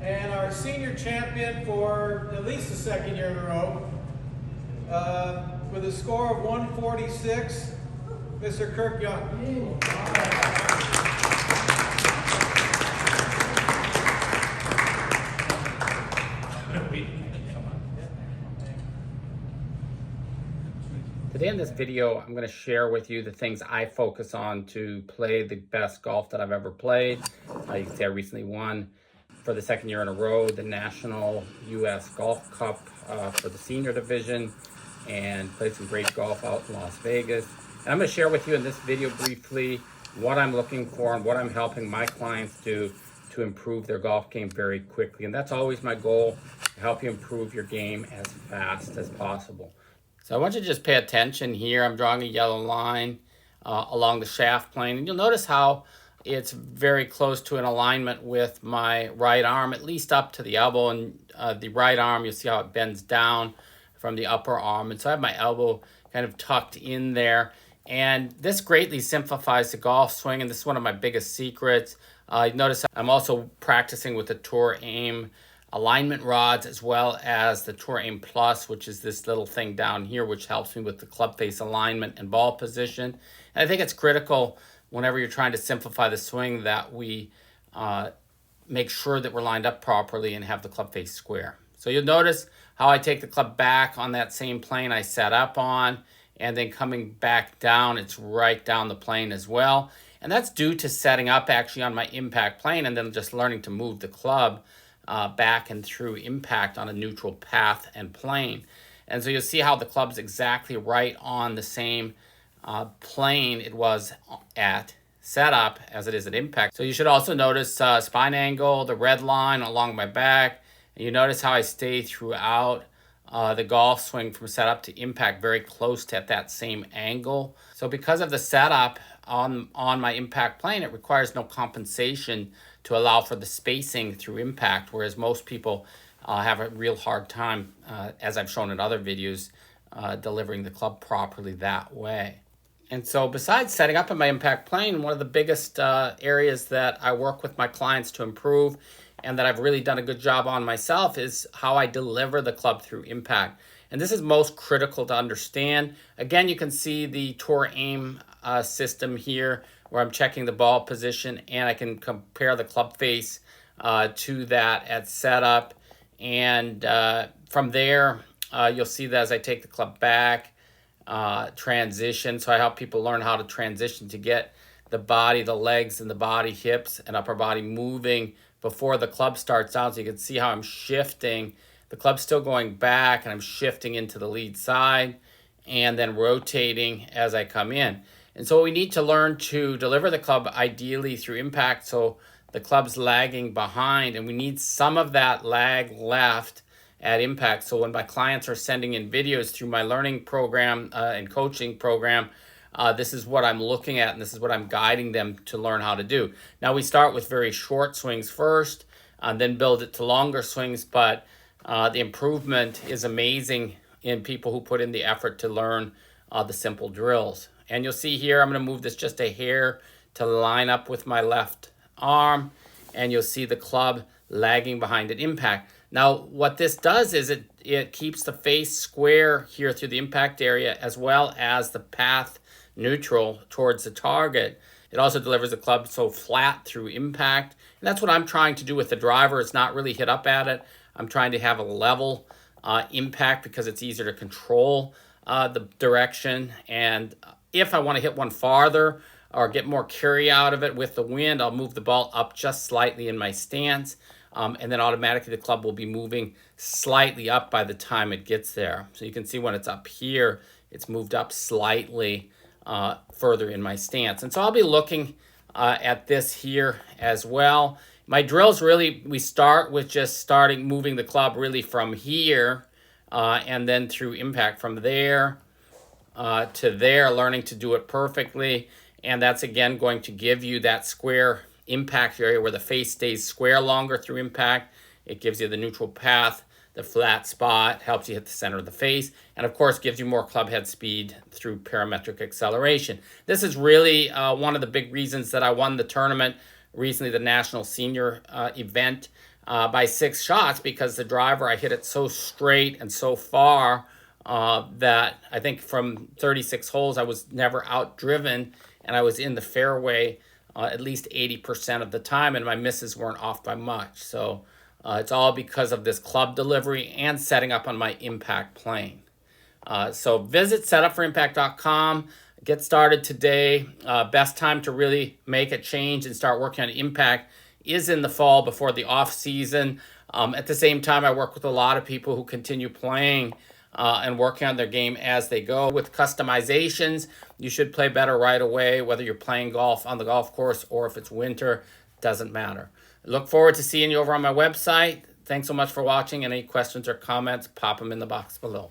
And our senior champion for at least the second year in a row, with a score of 146, Mr. Kirk Junge. Today in this video, I'm going to share with you the things I focus on to play the best golf that I've ever played. You can see I recently won for the second year in a row the National U.S. Golf Cup for the senior division and played some great golf out in Las Vegas. And I'm going to share with you in this video briefly what I'm looking for and what I'm helping my clients do to improve their golf game very quickly. And that's always my goal, to help you improve your game as fast as possible. So I want you to just pay attention here. I'm drawing a yellow line along the shaft plane. And you'll notice how it's very close to an alignment with my right arm, at least up to the elbow. And the right arm, you'll see how it bends down from the upper arm. And so I have my elbow kind of tucked in there. And this greatly simplifies the golf swing. And this is one of my biggest secrets. Notice I'm also practicing with the Tour Aim alignment rods, as well as the Tour Aim Plus, which is this little thing down here, which helps me with the club face alignment and ball position. And I think it's critical whenever you're trying to simplify the swing that we make sure that we're lined up properly and have the club face square. So you'll notice how I take the club back on that same plane I set up on, and then coming back down, it's right down the plane as well. And that's due to setting up actually on my impact plane and then just learning to move the club back and through impact on a neutral path and plane. And so you'll see how the club's exactly right on the same plane it was at setup as it is at impact. So you should also notice spine angle, the red line along my back. And you notice how I stay throughout the golf swing from setup to impact very close to at that same angle. So because of the setup on my impact plane, it requires no compensation to allow for the spacing through impact, whereas most people have a real hard time, as I've shown in other videos, delivering the club properly that way. And so besides setting up in my impact plane, one of the biggest areas that I work with my clients to improve and that I've really done a good job on myself is how I deliver the club through impact. And this is most critical to understand. Again, you can see the Tour Aim system here where I'm checking the ball position, and I can compare the club face to that at setup. And from there, you'll see that as I take the club back, transition. So I help people learn how to transition to get the body, the legs, and the body, hips, and upper body moving before the club starts out. So you can see how I'm shifting. The club's still going back, and I'm shifting into the lead side and then rotating as I come in. And so we need to learn to deliver the club ideally through impact so the club's lagging behind, and we need some of that lag left at impact. So when my clients are sending in videos through my learning program and coaching program, this is what I'm looking at, and this is what I'm guiding them to learn how to do. Now we start with very short swings first, then build it to longer swings, but the improvement is amazing in people who put in the effort to learn the simple drills. And you'll see here, I'm going to move this just a hair to line up with my left arm, and you'll see the club lagging behind at impact. Now, what this does is it keeps the face square here through the impact area, as well as the path neutral towards the target. It also delivers the club so flat through impact. And that's what I'm trying to do with the driver. It's not really hit up at it. I'm trying to have a level impact because it's easier to control the direction. And if I want to hit one farther or get more carry out of it with the wind, I'll move the ball up just slightly in my stance. And then automatically the club will be moving slightly up by the time it gets there. So you can see when it's up here, it's moved up slightly further in my stance. And so I'll be looking at this here as well. My drills really, we start with just moving the club really from here and then through impact from there to there, learning to do it perfectly. And that's again going to give you that square impact area where the face stays square longer through impact. It gives you the neutral path, the flat spot, helps you hit the center of the face, and of course gives you more club head speed through parametric acceleration. This is really one of the big reasons that I won the tournament recently, the National Senior event. by 6 shots because the driver, I hit it so straight and so far that I think from 36 holes, I was never outdriven, and I was in the fairway at least 80% of the time, and my misses weren't off by much. So it's all because of this club delivery and setting up on my impact plane. So visit setupforimpact.com. Get started today. Best time to really make a change and start working on impact is in the fall before the off season. At the same time, I work with a lot of people who continue playing and working on their game as they go. With customizations, you should play better right away, whether you're playing golf on the golf course or if it's winter, doesn't matter. Look forward to seeing you over on my website. Thanks so much for watching. Any questions or comments, pop them in the box below.